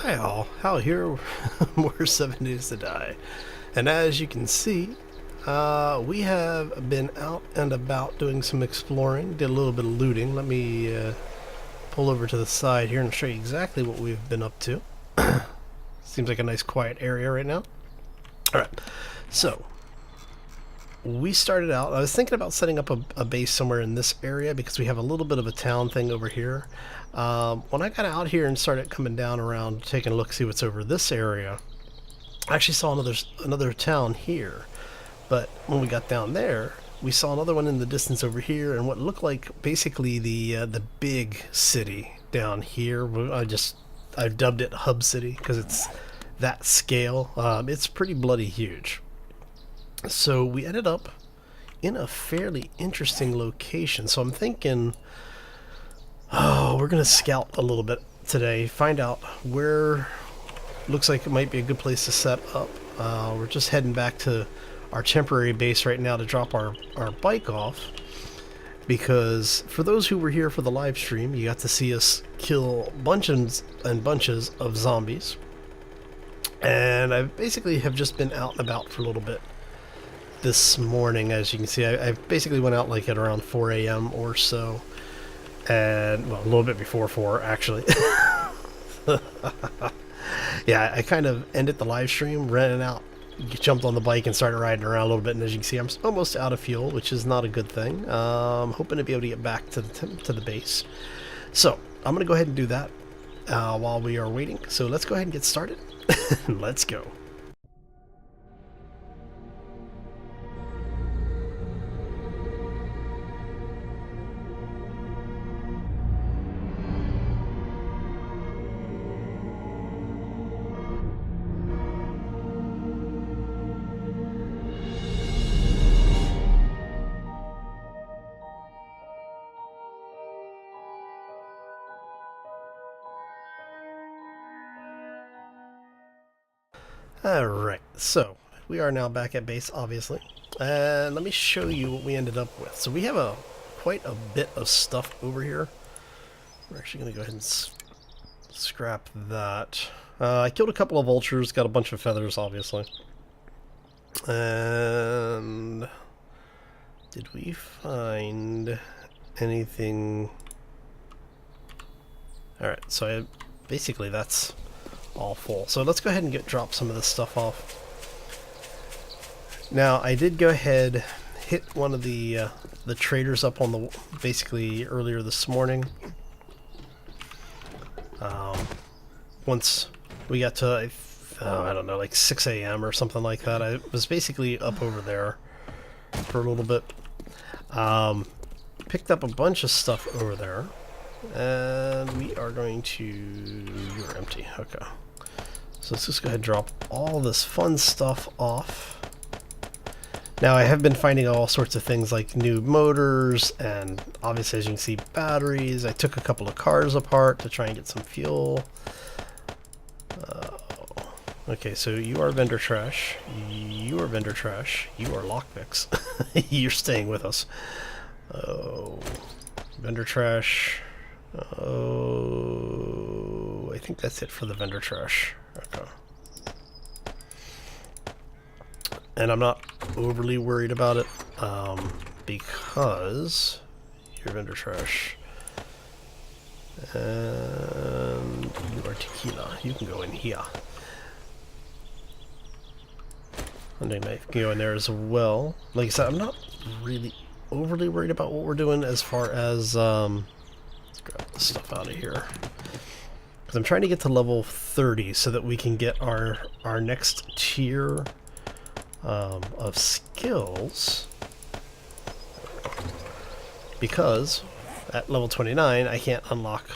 Hi all, Hal here, more 7 Days to Die. And as you can see, we have been out and about doing some exploring, did a little bit of looting. Let me pull over to the side here and show you exactly what we've been up to. Seems like a nice quiet area right now. Alright, so we started out, I was thinking about setting up a base somewhere in this area because we have a little bit of a town thing over here. When I got out here and started coming down around, taking a look, see what's over this area, I actually saw another town here. But when we got down there, we saw another one in the distance over here, and what looked like basically the big city down here. I've dubbed it Hub City because it's that scale. It's pretty bloody huge. So we ended up in a fairly interesting location. So I'm thinking, oh, we're going to scout a little bit today, find out where looks like it might be a good place to set up. We're just heading back to our temporary base right now to drop our bike off, because for those who were here for the live stream, you got to see us kill bunches and bunches of zombies. And I basically have just been out and about for a little bit this morning. As you can see, I basically went out like at around 4 a.m. or so, and well, a little bit before 4 actually. Yeah, I kind of ended the live stream, ran out, jumped on the bike and started riding around a little bit, and as you can see, I'm almost out of fuel, which is not a good thing. Hoping to be able to get back to the base. So I'm going to go ahead and do that while we are waiting. So let's go ahead and get started. Let's go. Alright, so we are now back at base, obviously, and let me show you what we ended up with. So we have quite a bit of stuff over here. We're actually going to go ahead and scrap that. I killed a couple of vultures, got a bunch of feathers, obviously. And did we find anything? Alright, so basically that's all full. So let's go ahead and drop some of this stuff off. Now I did go ahead, hit one of the traders up on the basically earlier this morning. Once we got to I don't know, like 6 a.m. or something like that, I was basically up over there for a little bit. Picked up a bunch of stuff over there. And we are going to... You're empty. Okay. So let's just go ahead and drop all this fun stuff off. Now I have been finding all sorts of things like new motors and obviously, as you can see, batteries. I took a couple of cars apart to try and get some fuel. Okay, so you are vendor trash. You are vendor trash. You are lockpicks. You're staying with us. Oh, vendor trash. Oh, I think that's it for the vendor trash. Okay. And I'm not overly worried about it, because you're vendor trash. And you are tequila. You can go in here. Hunting knife can go in there as well. Like I said, I'm not really overly worried about what we're doing as far as... Let's grab this stuff out of here. Because I'm trying to get to level 30 so that we can get our next tier of skills. Because at level 29 I can't unlock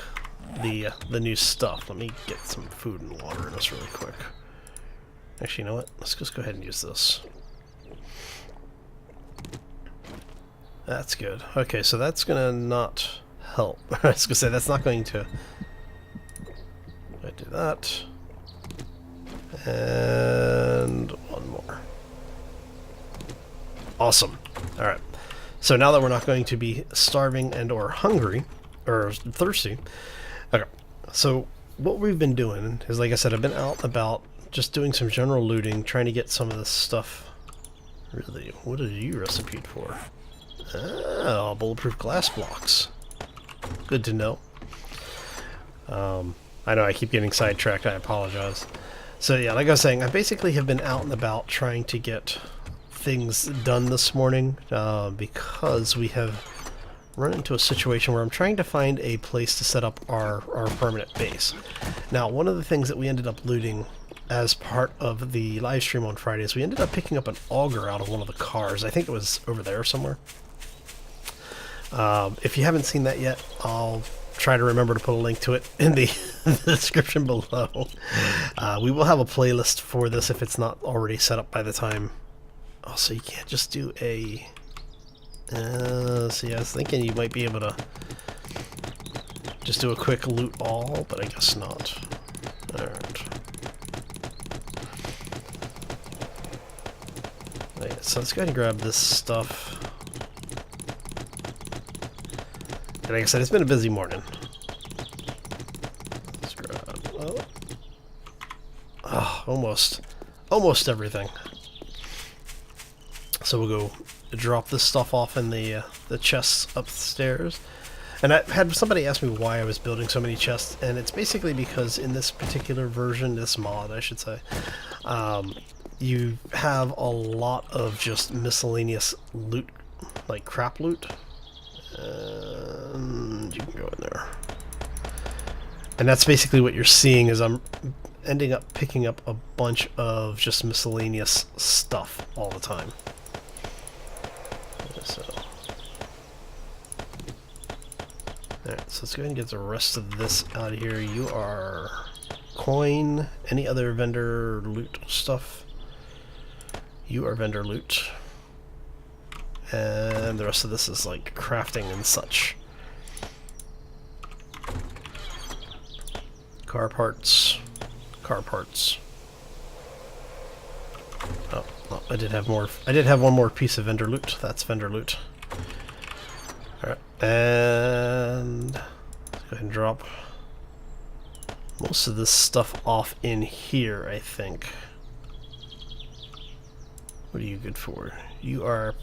the new stuff. Let me get some food and water in us really quick. Actually, you know what? Let's just go ahead and use this. That's good. Okay, so that's gonna not help. I was gonna say that's not going to. I do that, and one more. Awesome. All right. So now that we're not going to be starving and or hungry or thirsty, okay. So what we've been doing is, like I said, I've been out about just doing some general looting, trying to get some of this stuff. Really, what are you recipeed for? Oh, bulletproof glass blocks. Good to know. I know I keep getting sidetracked, I apologize. So yeah, like I was saying, I basically have been out and about trying to get things done this morning because we have run into a situation where I'm trying to find a place to set up our permanent base. Now, one of the things that we ended up looting as part of the live stream on Friday is we ended up picking up an auger out of one of the cars. I think it was over there somewhere. If you haven't seen that yet, I'll try to remember to put a link to it in the, the description below. We will have a playlist for this if it's not already set up by the time. Oh, so you can't just do a... see, I was thinking you might be able to just do a quick loot all, but I guess not. Alright. Right, so let's go ahead and grab this stuff. And like I said, it's been a busy morning. Let's grab... Oh, almost everything. So we'll go drop this stuff off in the chests upstairs. And I had somebody ask me why I was building so many chests, and it's basically because in this particular version, this mod I should say, you have a lot of just miscellaneous loot, like crap loot. And you can go in there. And that's basically what you're seeing is I'm ending up picking up a bunch of just miscellaneous stuff all the time. So, alright, so let's go ahead and get the rest of this out of here. You are coin, any other vendor loot stuff. You are vendor loot. And the rest of this is like crafting and such. Car parts. Car parts. Oh, I did have more. I did have one more piece of vendor loot. That's vendor loot. Alright, and let's go ahead and drop most of this stuff off in here, I think. What are you good for? You are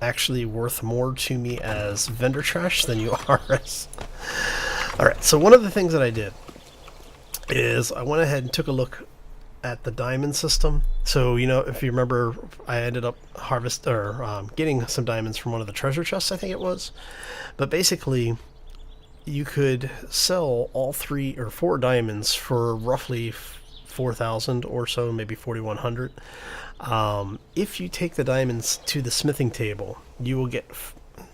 actually worth more to me as vendor trash than you are as... Alright, so one of the things that I did is I went ahead and took a look at the diamond system. So, you know, if you remember, I ended up getting some diamonds from one of the treasure chests, I think it was. But basically, you could sell all 3 or 4 diamonds for roughly 4,000 or so, maybe 4,100. If you take the diamonds to the smithing table, you will get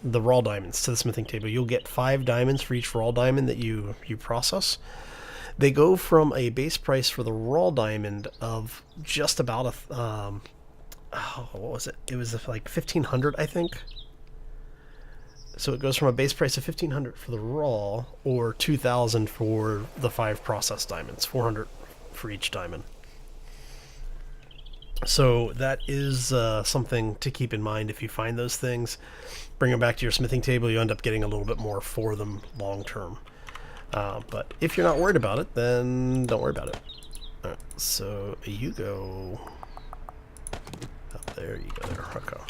the raw diamonds to the smithing table. You'll get 5 diamonds for each raw diamond that you process. They go from a base price for the raw diamond of just about what was it? It was like 1,500, I think. So it goes from a base price of 1,500 for the raw, or 2,000 for the 5 processed diamonds, 400 for each diamond. So that is something to keep in mind. If you find those things, bring them back to your smithing table, you end up getting a little bit more for them long term. But if you're not worried about it, then don't worry about it. Alright, so you go up there, you go there. Okay.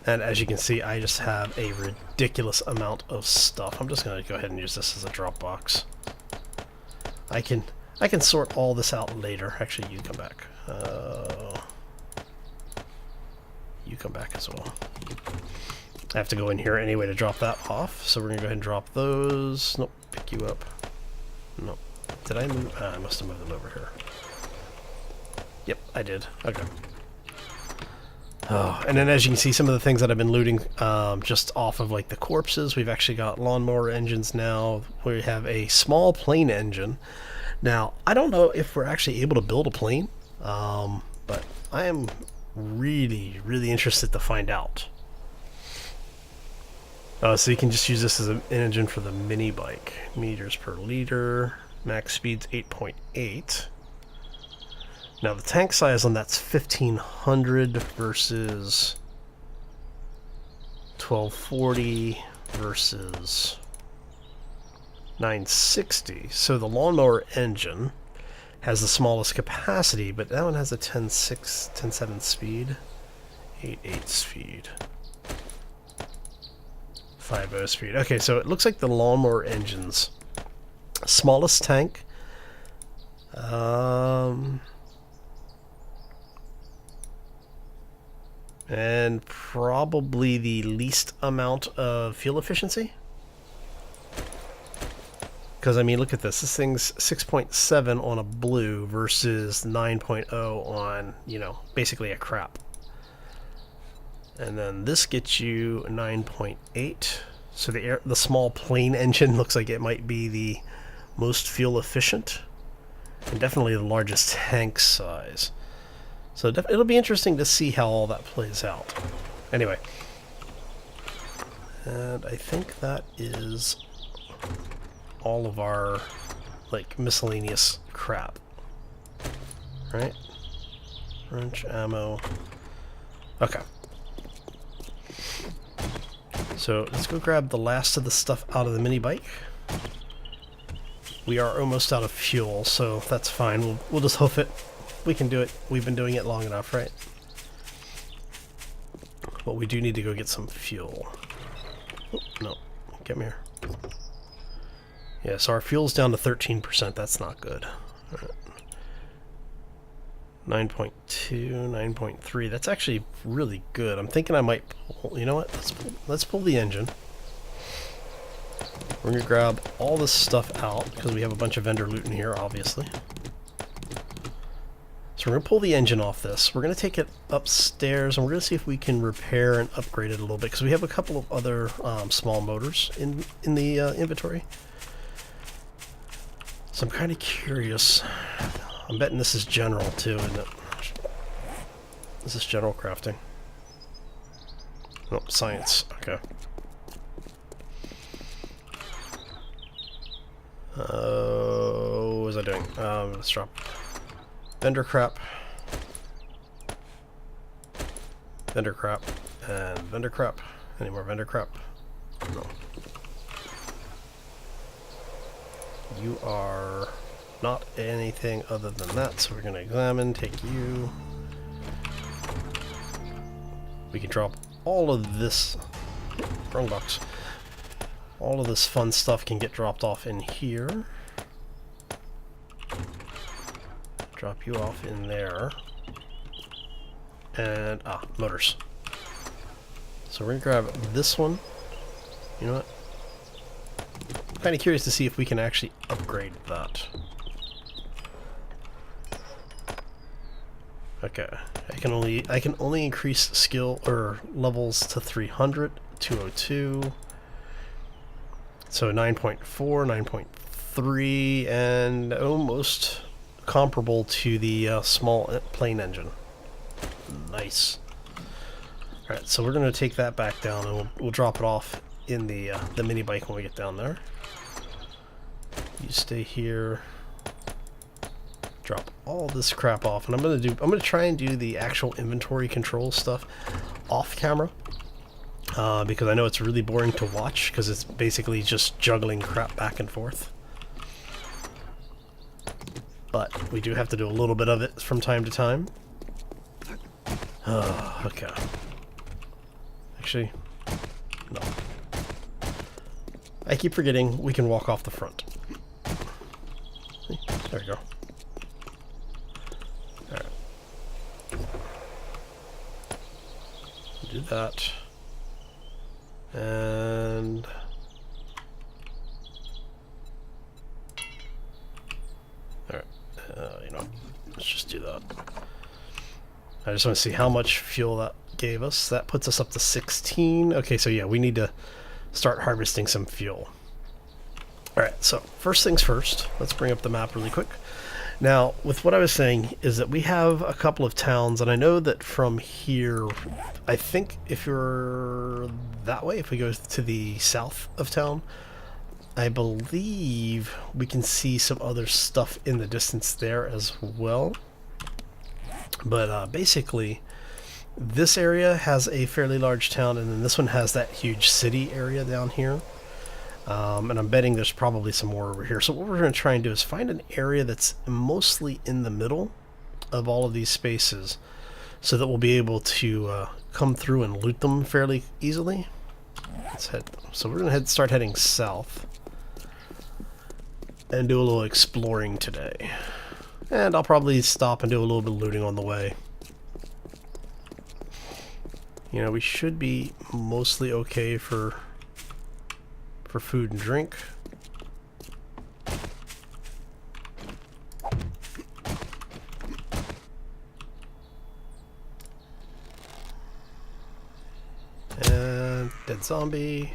And as you can see, I just have a ridiculous amount of stuff. I'm just going to go ahead and use this as a drop box. I can sort all this out later. Actually, you come back. You come back as well. I have to go in here anyway to drop that off, so we're going to go ahead and drop those. Nope, pick you up. Nope. Did I move? I must have moved them over here. Yep, I did. Okay. Oh, and then as you can see, some of the things that I've been looting just off of like the corpses, we've actually got lawnmower engines now. We have a small plane engine. Now, I don't know if we're actually able to build a plane, but I am really, really interested to find out. So you can just use this as an engine for the mini bike. Meters per liter, max speed's 8.8. Now the tank size on that's 1,500 versus 1,240 versus 960. So the lawnmower engine has the smallest capacity, but that one has a 10.6, 10.7 speed, 8.8 speed, 5.0 speed. Okay, so it looks like the lawnmower engine's smallest tank. And probably the least amount of fuel efficiency. Because, I mean, look at this. This thing's 6.7 on a blue versus 9.0 on, you know, basically a crap. And then this gets you 9.8. So the small plain engine looks like it might be the most fuel efficient. And definitely the largest tank size. So it'll be interesting to see how all that plays out. Anyway. And I think that is all of our, like, miscellaneous crap. Right? Wrench, ammo. Okay. So let's go grab the last of the stuff out of the mini bike. We are almost out of fuel, so that's fine. We'll just hoof it. We can do it. We've been doing it long enough, right? But we do need to go get some fuel. Oh, no, get me here. Yeah, so our fuel's down to 13%. That's not good. All right. 9.2, 9.3. That's actually really good. I'm thinking I might pull. You know what? Let's pull the engine. We're gonna grab all this stuff out because we have a bunch of vendor loot in here, obviously. So we're going to pull the engine off this. We're going to take it upstairs and we're going to see if we can repair and upgrade it a little bit because we have a couple of other small motors in the inventory. So I'm kind of curious. I'm betting this is general too, isn't it? This is general crafting. Oh, science. Okay. What was I doing? Let's drop vendor crap, vendor crap, and vendor crap. Any more vendor crap? No. You are not anything other than that, so we're going to examine, take you. We can drop all of this, wrong box. All of this fun stuff can get dropped off in here. Drop you off in there. And, motors. So we're going to grab this one. You know what? I'm kind of curious to see if we can actually upgrade that. Okay. I can only increase skill or levels to 300, 202. So 9.4, 9.3, and almost comparable to the small plane engine. Nice. Alright, so we're going to take that back down and we'll drop it off in the mini bike when we get down there. You stay here. Drop all this crap off, and I'm gonna try and do the actual inventory control stuff off camera. Because I know it's really boring to watch because it's basically just juggling crap back and forth. But we do have to do a little bit of it from time to time. Okay. Actually, no. I keep forgetting we can walk off the front. See? There we go. Alright. Do that. And alright, you know, let's just do that. I just want to see how much fuel that gave us. That puts us up to 16. Okay, so yeah, we need to start harvesting some fuel. Alright, so first things first, let's bring up the map really quick. Now, with what I was saying is that we have a couple of towns, and I know that from here, I think if you're that way, if we go to the south of town, I believe we can see some other stuff in the distance there as well. But basically, this area has a fairly large town, and then this one has that huge city area down here. And I'm betting there's probably some more over here. So what we're going to try and do is find an area that's mostly in the middle of all of these spaces, so that we'll be able to come through and loot them fairly easily. Let's head. So we're going to start heading south and do a little exploring today. And I'll probably stop and do a little bit of looting on the way. You know, we should be mostly okay for food and drink. And dead zombie.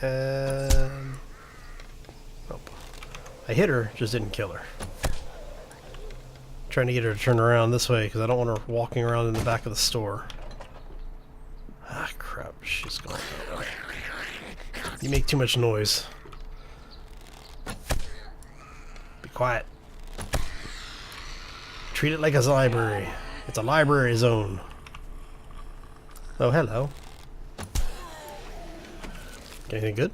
And oh, I hit her, just didn't kill her. Trying to get her to turn around this way because I don't want her walking around in the back of the store. Ah, crap, she's gone. You make too much noise. Be quiet. Treat it like a library. It's a library zone. Oh, hello. Anything good?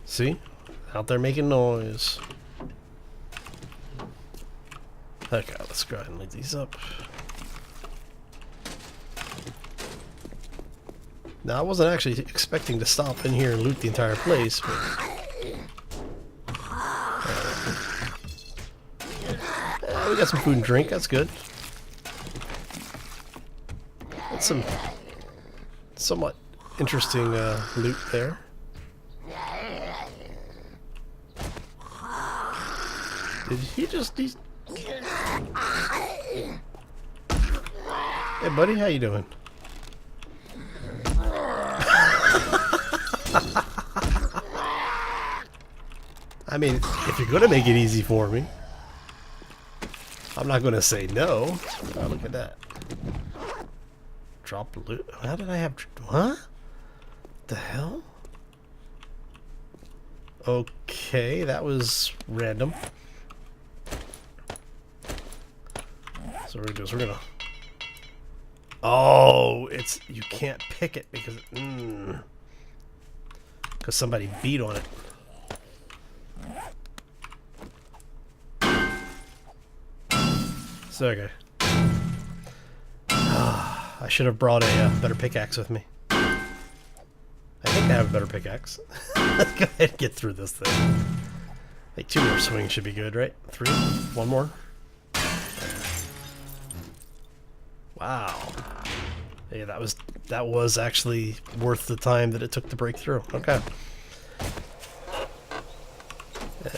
See? Out there making noise. Okay, let's go ahead and leave these up. Now, I wasn't actually expecting to stop in here and loot the entire place, but... we got some food and drink, that's good. That's some somewhat interesting loot there. Did he just... Hey buddy, how you doing? I mean, if you're gonna make it easy for me, I'm not gonna say no. Oh, look at that. Drop loot. How did I have... Huh? The hell? Okay, that was random. So we're gonna do is we're gonna... Oh, it's... You can't pick it because... because somebody beat on it. So, okay. I should have brought a better pickaxe with me. I think I have a better pickaxe. Let's go ahead and get through this thing. Like 2 more swings should be good, right? 3? 1 more? Wow. Yeah, that was actually worth the time that it took to break through. Okay.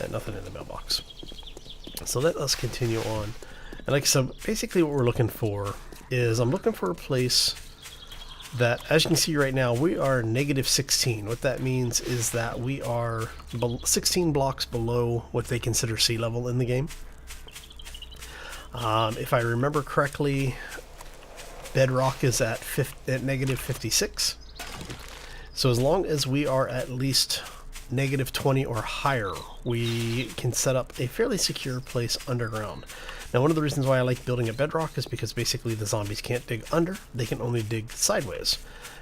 And nothing in the mailbox. So let us continue on. And like I said, basically what we're looking for is I'm looking for a place that, as you can see right now, we are -16. What that means is that we are 16 blocks below what they consider sea level in the game. If I remember correctly, bedrock is at -56. So as long as we are at least -20 or higher, we can set up a fairly secure place underground. Now, one of the reasons why I like building at bedrock is because basically the zombies can't dig under, they can only dig sideways.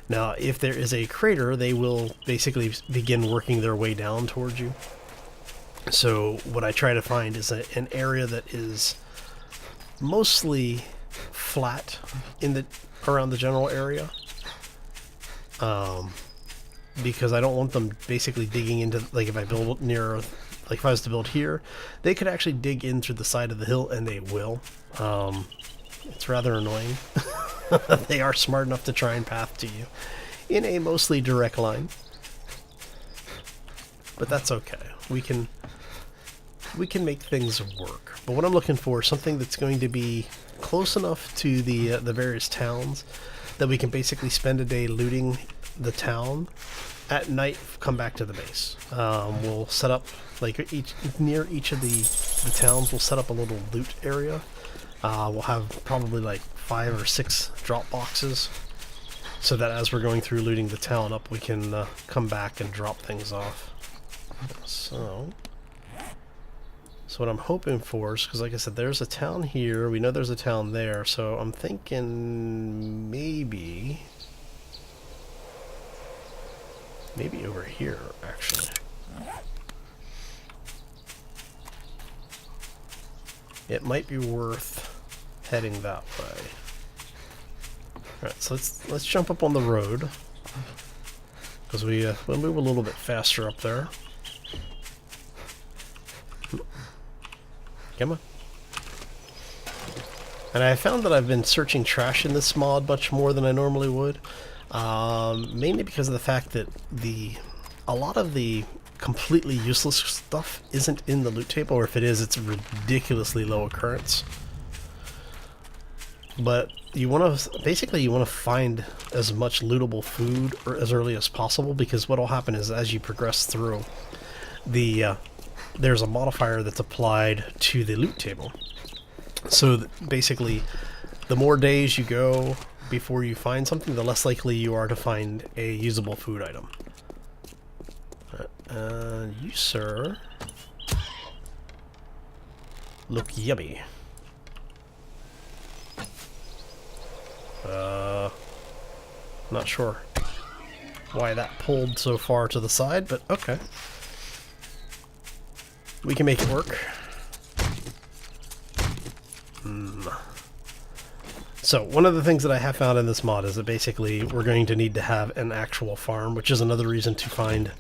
Now, if there is a crater, they will basically begin working their way down towards you. So what I try to find is an area that is mostly flat in around the general area. Because I don't want them basically digging into, like if I build near, like if I was to build here, they could actually dig in through the side of the hill, and they will. It's rather annoying. They are smart enough to try and path to you in a mostly direct line. But that's okay. We can make things work. But what I'm looking for is something that's going to be close enough to the various towns that we can basically spend a day looting the town. At night, come back to the base. We'll set up, like near each of the towns, we'll set up a little loot area. We'll have probably like 5 or 6 drop boxes, so that as we're going through looting the town up, we can come back and drop things off. So So what I'm hoping for is, because like I said, there's a town here. We know there's a town there. So I'm thinking maybe over here, actually. It might be worth heading that way. Alright, so let's jump up on the road. Because we'll move a little bit faster up there. Come on. And I found that I've been searching trash in this mod much more than I normally would. Mainly because of the fact that a lot of the completely useless stuff isn't in the loot table, or if it is, it's ridiculously low occurrence. But you want to find as much lootable food as early as possible, because what will happen is as you progress through, there's a modifier that's applied to the loot table. So basically, the more days you go before you find something, the less likely you are to find a usable food item. You, sir, look yummy. Not sure why that pulled so far to the side, but okay. We can make it work. So, one of the things that I have found in this mod is that basically we're going to need to have an actual farm, which is another reason to find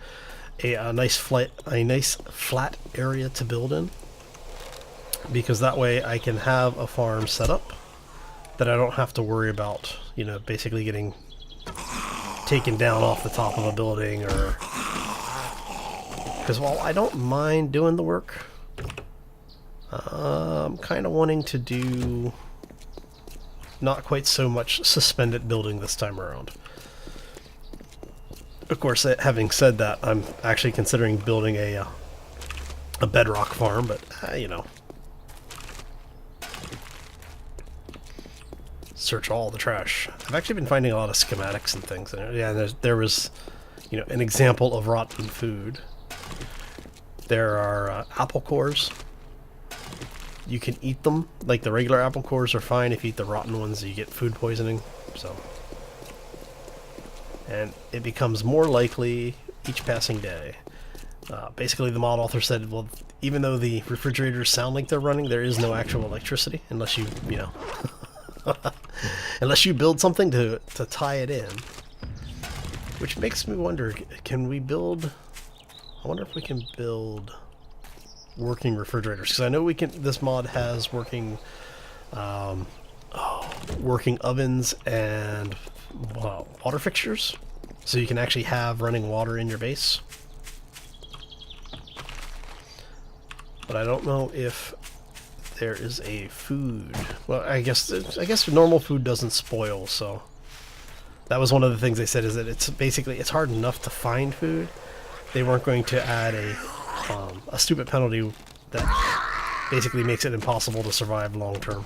a nice flat area to build in. Because that way I can have a farm set up that I don't have to worry about, you know, basically getting taken down off the top of a building, or... Because while I don't mind doing the work, I'm kind of wanting to do not quite so much suspended building this time around. Of course, having said that, I'm actually considering building a bedrock farm, but, you know. Search all the trash. I've actually been finding a lot of schematics and things. Yeah, there was, you know, an example of rotten food. There are apple cores. You can eat them. Like, the regular apple cores are fine. If you eat the rotten ones, you get food poisoning. So, and it becomes more likely each passing day. Basically, the mod author said, well, even though the refrigerators sound like they're running, there is no actual electricity unless you know, unless you build something to tie it in. Which makes me wonder, can we build... I wonder if we can build working refrigerators, because I know we can. This mod has working, working ovens and water fixtures, so you can actually have running water in your base. But I don't know if there is a food. Well, I guess normal food doesn't spoil, so that was one of the things they said, is that it's hard enough to find food. They weren't going to add a stupid penalty that basically makes it impossible to survive long term.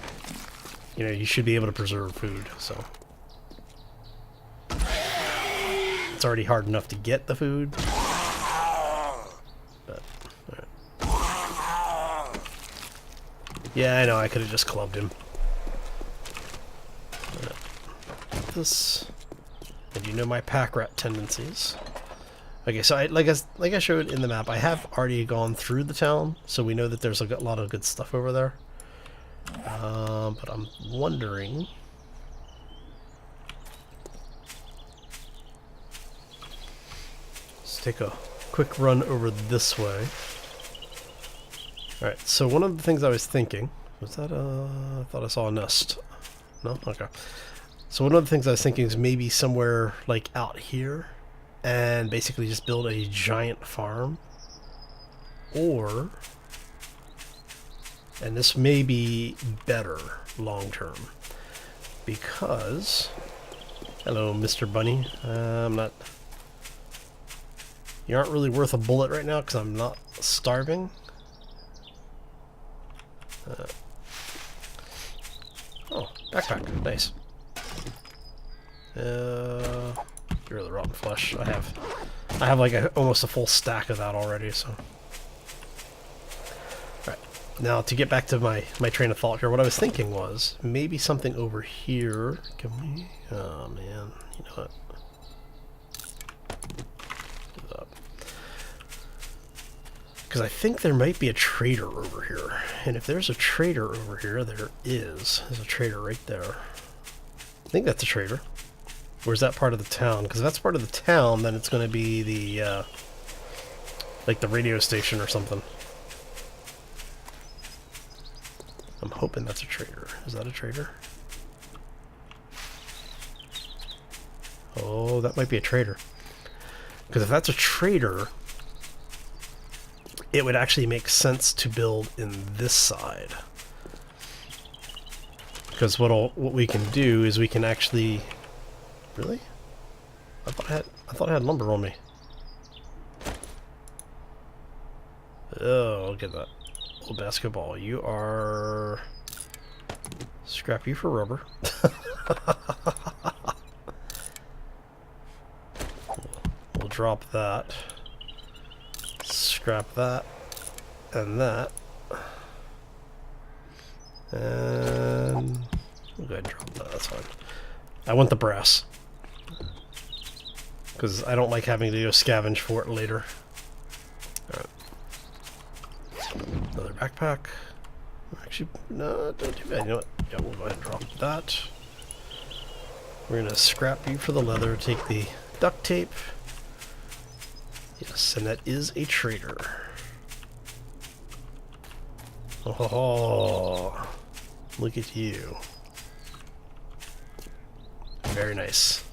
You know, you should be able to preserve food, so. It's already hard enough to get the food. But, alright. Yeah, I know, I could have just clubbed him. This. And you know my pack rat tendencies. Okay, so like I showed in the map, I have already gone through the town, so we know that there's a lot of good stuff over there. But I'm wondering... Let's take a quick run over this way. Alright, so one of the things I was thinking... Was that I thought I saw a nest. No? Okay. So one of the things I was thinking is maybe somewhere, like, out here, and basically just build a giant farm. Or, and this may be better long term, because, hello Mr. Bunny, I'm not, you aren't really worth a bullet right now because I'm not starving. Oh, backpack, nice. You're the rotten flesh. I have like almost a full stack of that already, so. Alright. Now, to get back to my train of thought here, what I was thinking was maybe something over here. Can we? Oh man, you know what? Because I think there might be a trader over here, and if there's a trader over here, there is. There's a trader right there. I think that's a trader. Or is that part of the town? Because if that's part of the town, then it's going to be the like the radio station or something. I'm hoping that's a trader. Is that a trader? Oh, that might be a trader. Because if that's a trader, it would actually make sense to build in this side. Because what we can do is we can actually... Really? I thought I had lumber on me. Oh, look at that. Oh, basketball. You are... Scrap you for rubber. We'll drop that. Scrap that. And that. And... we'll go ahead and drop that. That's fine. I want the brass. Because I don't like having to go scavenge for it later. Alright. Another backpack. Actually, no, don't do that. You know what? Yeah, we'll go ahead and drop that. We're going to scrap you for the leather, take the duct tape. Yes, and that is a trader. Oh, look at you. Very nice.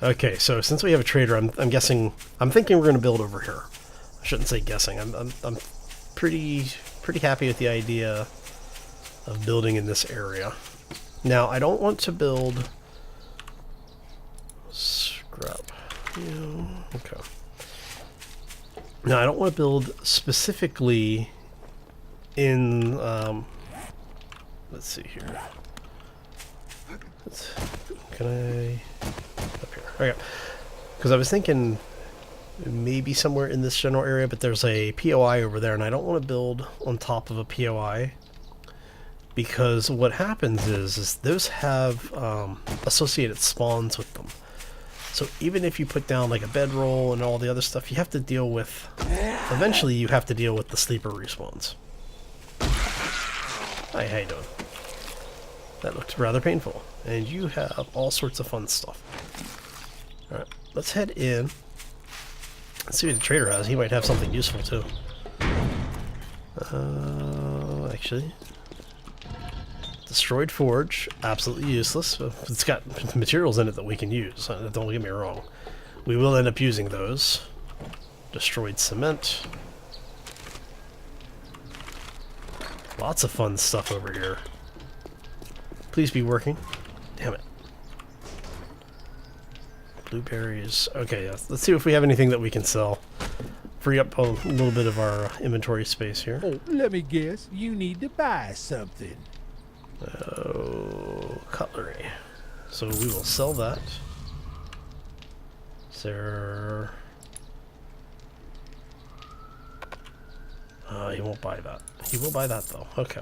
Okay, so since we have a trader, I'm thinking we're going to build over here. I shouldn't say guessing. I'm pretty happy with the idea of building in this area. Now, I don't want to build... Scrap. Yeah, okay. Now, I don't want to build specifically in... let's see here. Can I... Up here. Okay. Because I was thinking maybe somewhere in this general area, but there's a POI over there, and I don't want to build on top of a POI. Because what happens is those have associated spawns with them. So even if you put down like a bedroll and all the other stuff, you have to deal with... Eventually you have to deal with the sleeper respawns. Hi, how you doing? That looked rather painful. And you have all sorts of fun stuff. Alright, let's head in. Let's see what the trader has. He might have something useful too. Actually... Destroyed forge, absolutely useless. It's got materials in it that we can use, don't get me wrong. We will end up using those. Destroyed cement. Lots of fun stuff over here. Please be working. Damn it. Blueberries. Okay, yeah. Let's see if we have anything that we can sell. Free up a little bit of our inventory space here. Oh, let me guess. You need to buy something. Oh, cutlery. So we will sell that. Is there... he won't buy that. He will buy that though. Okay.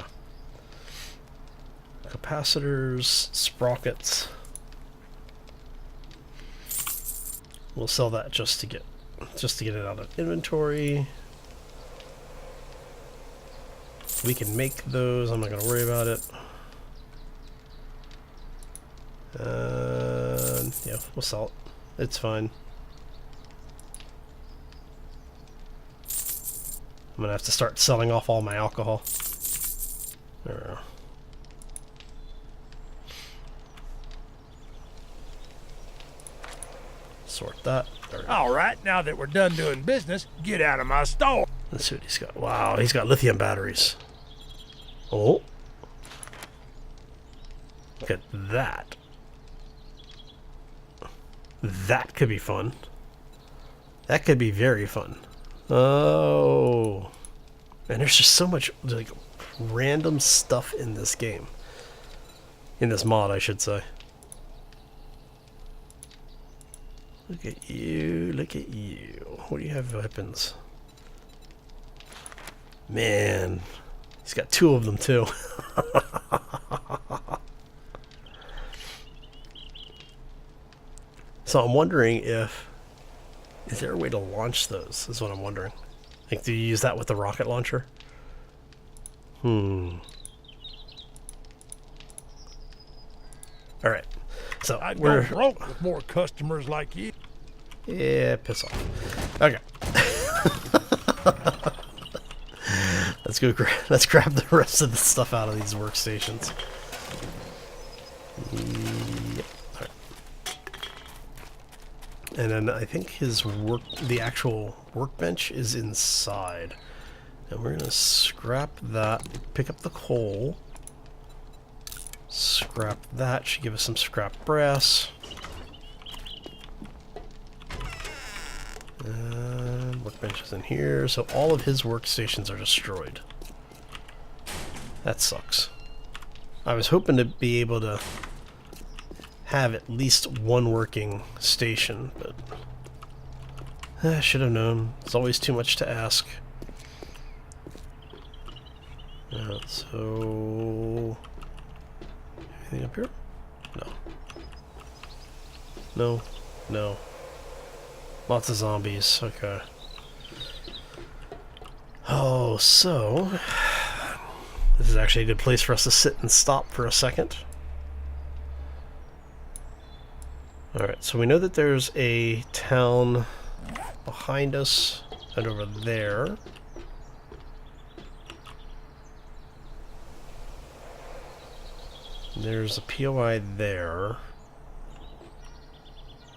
Capacitors, sprockets. We'll sell that just to get it out of inventory. We can make those. I'm not going to worry about it. Yeah, we'll sell it. It's fine. I'm gonna have to start selling off all my alcohol. There we go. Sort that. All right, now that we're done doing business, get out of my store. Let's see what he's got. Wow, he's got lithium batteries. Oh. Look at that. That could be fun. That could be very fun. Oh. And there's just so much like random stuff in this game. In this mod, I should say. Look at you, look at you. What do you have weapons? Man. He's got 2 of them too. So I'm wondering if... Is there a way to launch those? Is what I'm wondering. Like, do you use that with the rocket launcher? Alright. So, I'd go broke with more customers like you. Yeah, piss off. Okay. Let's grab the rest of the stuff out of these workstations. Yep. Alright. And then I think the actual workbench is inside. And we're gonna scrap that, pick up the coal. Scrap that, should give us some scrap brass. And workbench is in here, so all of his workstations are destroyed. That sucks. I was hoping to be able to have at least one working station, but I should have known. It's always too much to ask. So... anything up here? No. No. No. Lots of zombies. Okay. Oh, so... this is actually a good place for us to sit and stop for a second. Alright, so we know that there's a town behind us and over there. There's a POI there.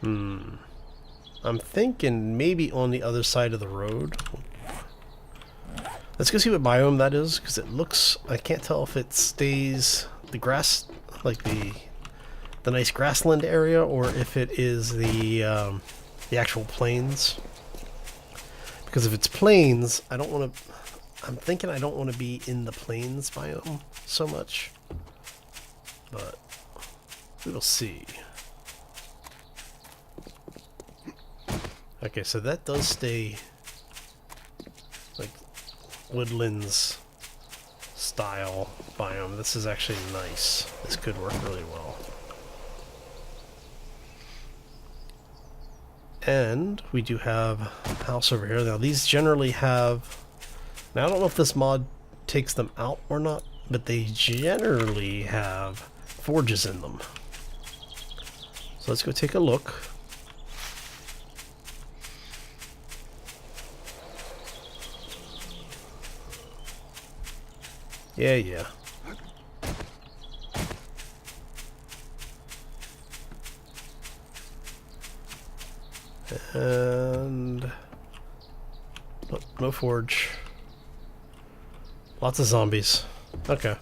I'm thinking maybe on the other side of the road. Let's go see what biome that is, because it looks... I can't tell if it stays the grass, like the nice grassland area, or if it is the actual plains. Because if it's plains, I don't want to... I'm thinking I don't want to be in the plains biome so much. But we will see. Okay, so that does stay like woodlands style biome. This is actually nice. This could work really well. And we do have a house over here. Now these generally have... now I don't know if this mod takes them out or not, but they generally have forges in them. So let's go take a look. Yeah. And... oh, no forge. Lots of zombies. Okay.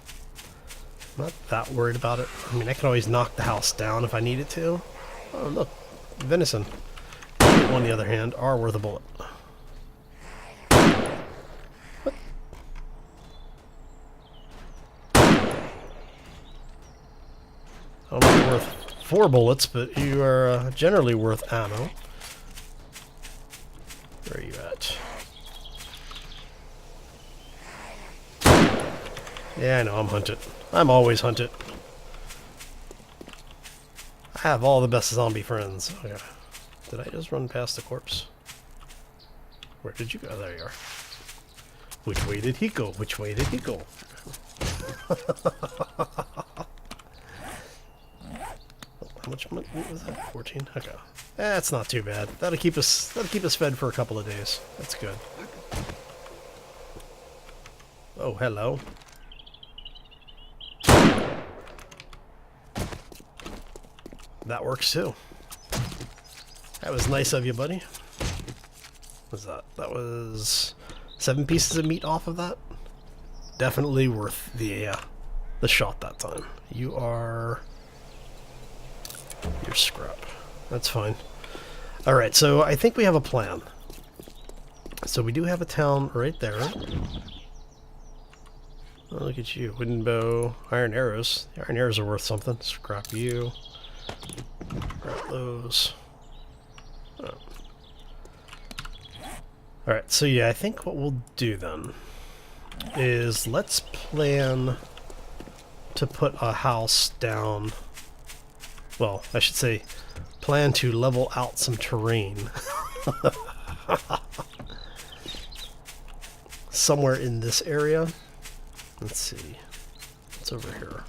Not that worried about it. I mean, I can always knock the house down if I needed to. Oh, look. Venison. On the other hand, are worth a bullet. What? I don't know if you're worth 4 bullets, but you are generally worth ammo. Where are you at? Yeah, I know, I'm hunted. I'm always hunted. I have all the best zombie friends. Okay. Did I just run past the corpse? Where did you go? There you are. Which way did he go? Which way did he go? How much money was that? 14? Okay. That's not too bad. That'll keep us fed for a couple of days. That's good. Oh, hello. That works too. That was nice of you, buddy. What was that? That was 7 pieces of meat off of that. Definitely worth the shot that time. You're scrap. That's fine. All right, so I think we have a plan. So we do have a town right there. Oh, look at you, wooden bow, iron arrows. The iron arrows are worth something. Scrap you. Grab those. Oh. Alright, so yeah, I think what we'll do then is let's plan to put a house down. Well, I should say plan to level out some terrain. Somewhere in this area. Let's see. What's over here?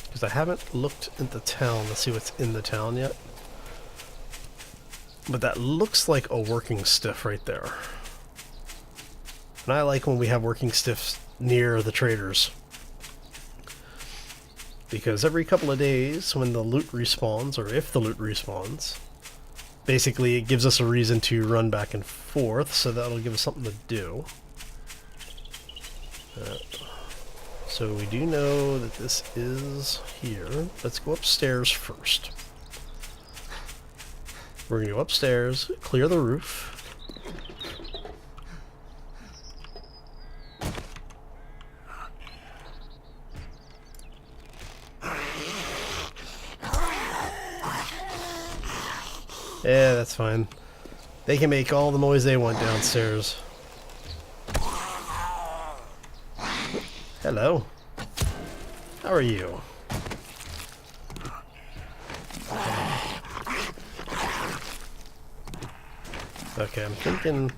Because I haven't looked at the town to see what's in the town yet. But that looks like a working stiff right there. And I like when we have working stiffs near the traders. Because every couple of days when the loot respawns, or if the loot respawns, basically it gives us a reason to run back and forth, so that'll give us something to do. So we do know that this is here. Let's go upstairs first. We're going to go upstairs, clear the roof. Yeah, that's fine. They can make all the noise they want downstairs. Hello. How are you? Okay, I'm thinking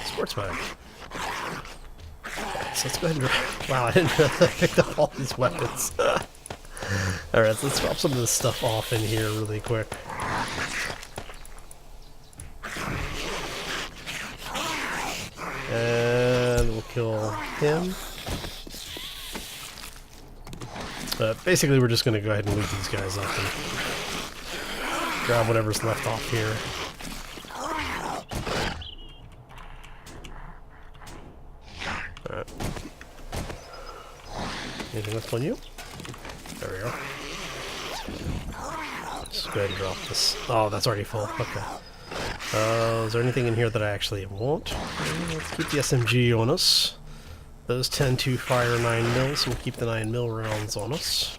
sportsman. Okay, so let's go ahead and wow, I didn't realize I picked up all these weapons. Alright, let's drop some of this stuff off in here really quick. And we'll kill him. Basically, we're just going to go ahead and loot these guys up and grab whatever's left off here. Alright. Anything left on you? There we go. Just go ahead and drop this. Oh, that's already full. Okay. Is there anything in here that I actually want? Let's keep the SMG on us. Those tend to fire 9mm, so we'll keep the 9mm rounds on us.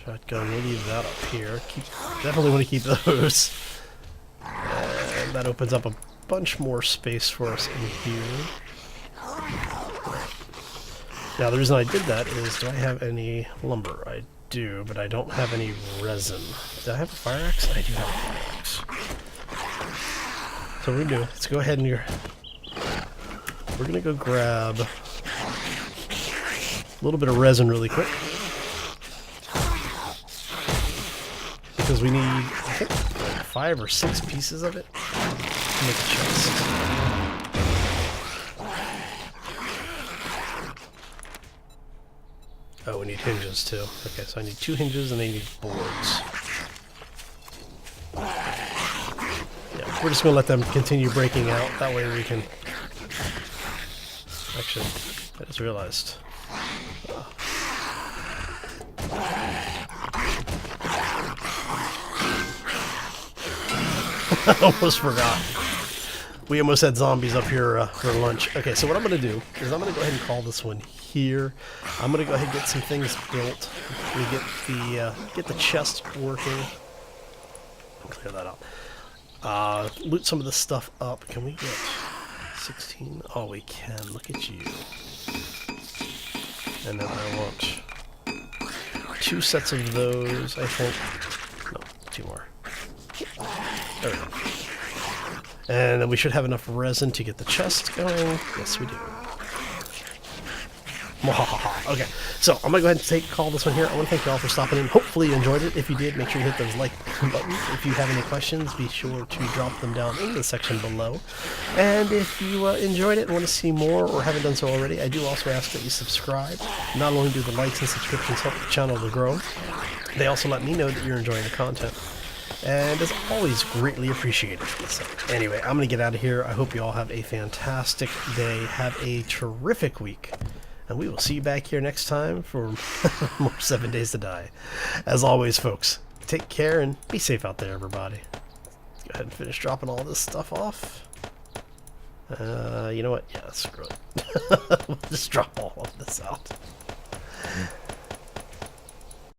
Shotgun, we'll leave that up here. Definitely want to keep those. And that opens up a bunch more space for us in here. Now, the reason I did that is, do I have any lumber? I do, but I don't have any resin. Do I have a fire axe? I do have a fire axe. So we're gonna do, let's go ahead and we're gonna go grab a little bit of resin really quick. Because we need, I think, like 5 or 6 pieces of it to make a chest. Oh, we need hinges too. Okay, so I need 2 hinges and I need boards. Yeah, we're just gonna let them continue breaking out. That way we can... Actually, I just realized. I almost forgot. We almost had zombies up here for lunch. Okay, so what I'm going to do is I'm going to go ahead and call this one here. I'm going to go ahead and get some things built. We get the chest working. Clear that out. Loot some of this stuff up. Can we get 16? Oh, we can. Look at you. And then I want 2 sets of those, I think. No, 2 more. There we go. And then we should have enough resin to get the chest going. Yes, we do. Okay, so I'm going to go ahead and call this one here. I want to thank you all for stopping in. Hopefully you enjoyed it. If you did, make sure you hit those like buttons. If you have any questions, be sure to drop them down in the section below. And if you enjoyed it and want to see more or haven't done so already, I do also ask that you subscribe. Not only do the likes and subscriptions help the channel to grow, they also let me know that you're enjoying the content. And as always, greatly appreciated. So anyway, I'm going to get out of here. I hope you all have a fantastic day. Have a terrific week. And we will see you back here next time for more 7 Days to Die. As always, folks, take care and be safe out there, everybody. Let's go ahead and finish dropping all this stuff off. You know what? Yeah, screw it. We'll just drop all of this out.